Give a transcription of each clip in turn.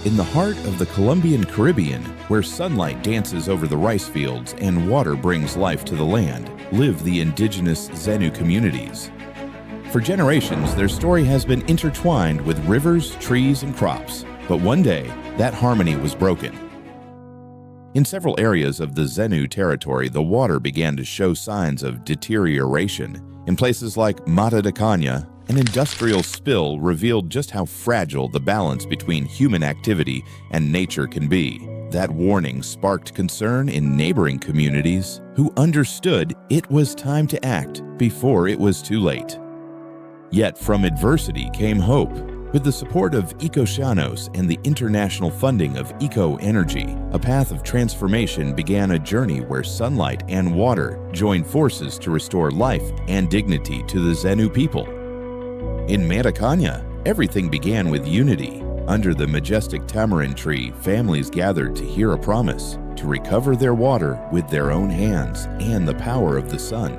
In the heart of the Colombian Caribbean, where sunlight dances over the rice fields and water brings life to the land, live the indigenous Zenú communities. For generations, their story has been intertwined with rivers, trees, and crops. But one day, that harmony was broken. In several areas of the Zenú territory, the water began to show signs of deterioration. In places like Mata de Caña, an industrial spill revealed just how fragile the balance between human activity and nature can be. That warning sparked concern in neighboring communities who understood it was time to act before it was too late. Yet from adversity came hope. With the support of Ecoceanos and the international funding of EKOenergy, a path of transformation began, a journey where sunlight and water joined forces to restore life and dignity to the Zenú people. In Mata Caña, everything began with unity. Under the majestic tamarind tree, families gathered to hear a promise to recover their water with their own hands and the power of the sun.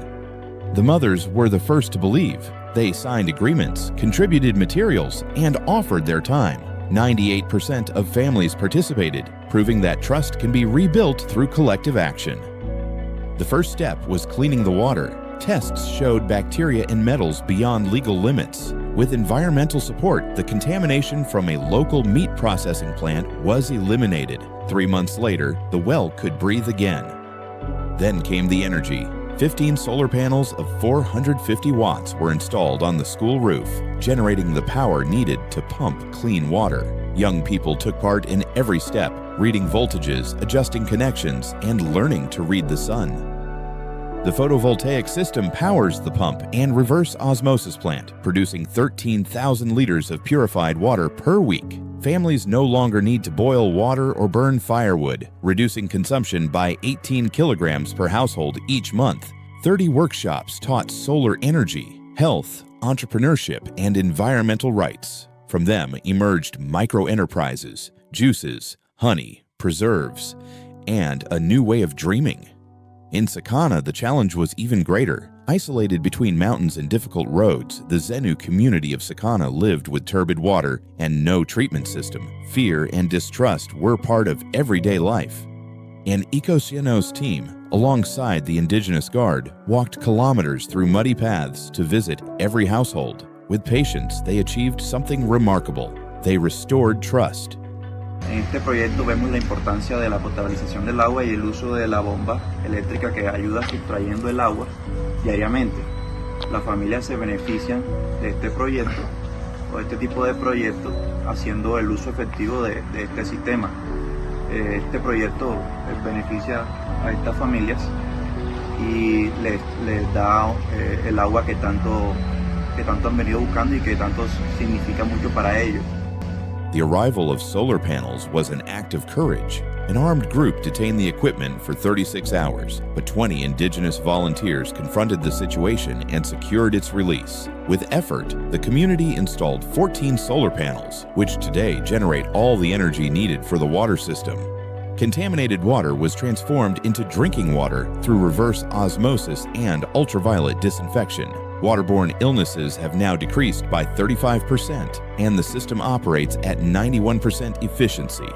The mothers were the first to believe. They signed agreements, contributed materials, and offered their time. 98% of families participated, proving that trust can be rebuilt through collective action. The first step was cleaning the water. Tests showed bacteria and metals beyond legal limits. With environmental support, the contamination from a local meat processing plant was eliminated. 3 months later, the well could breathe again. Then came the energy. 15 solar panels of 450 watts were installed on the school roof, generating the power needed to pump clean water. Young people took part in every step, reading voltages, adjusting connections, and learning to read the sun. The photovoltaic system powers the pump and reverse osmosis plant, producing 13,000 liters of purified water per week. Families no longer need to boil water or burn firewood, reducing consumption by 18 kilograms per household each month. 30 workshops taught solar energy, health, entrepreneurship, and environmental rights. From them emerged micro-enterprises, juices, honey, preserves, and a new way of dreaming. In Sacana, the challenge was even greater. Isolated between mountains and difficult roads, the Zenú community of Sacana lived with turbid water and no treatment system. Fear and distrust were part of everyday life. An Ecoceanos team, alongside the Indigenous Guard, walked kilometers through muddy paths to visit every household. With patience, they achieved something remarkable. They restored trust. En este proyecto vemos la importancia de la potabilización del agua y el uso de la bomba eléctrica que ayuda sustrayendo el agua diariamente. Las familias se benefician de este proyecto o de este tipo de proyectos haciendo el uso efectivo de este sistema. Este proyecto beneficia a estas familias y les da el agua que tanto han venido buscando y que tanto significa mucho para ellos. The arrival of solar panels was an act of courage. An armed group detained the equipment for 36 hours, but 20 indigenous volunteers confronted the situation and secured its release. With effort, the community installed 14 solar panels, which today generate all the energy needed for the water system. Contaminated water was transformed into drinking water through reverse osmosis and ultraviolet disinfection. Waterborne illnesses have now decreased by 35%, and the system operates at 91% efficiency.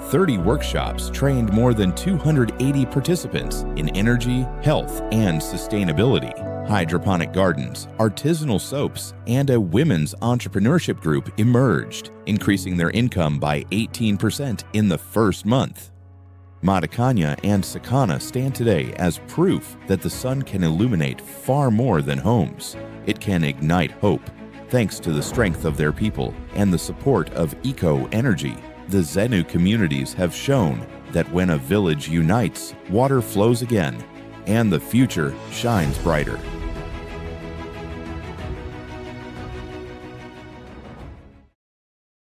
30 workshops trained more than 280 participants in energy, health, and sustainability. Hydroponic gardens, artisanal soaps, and a women's entrepreneurship group emerged, increasing their income by 18% in the first month. Mata Caña and Sacana stand today as proof that the sun can illuminate far more than homes. It can ignite hope. Thanks to the strength of their people and the support of EKOenergy, the Zenú communities have shown that when a village unites, water flows again, and the future shines brighter.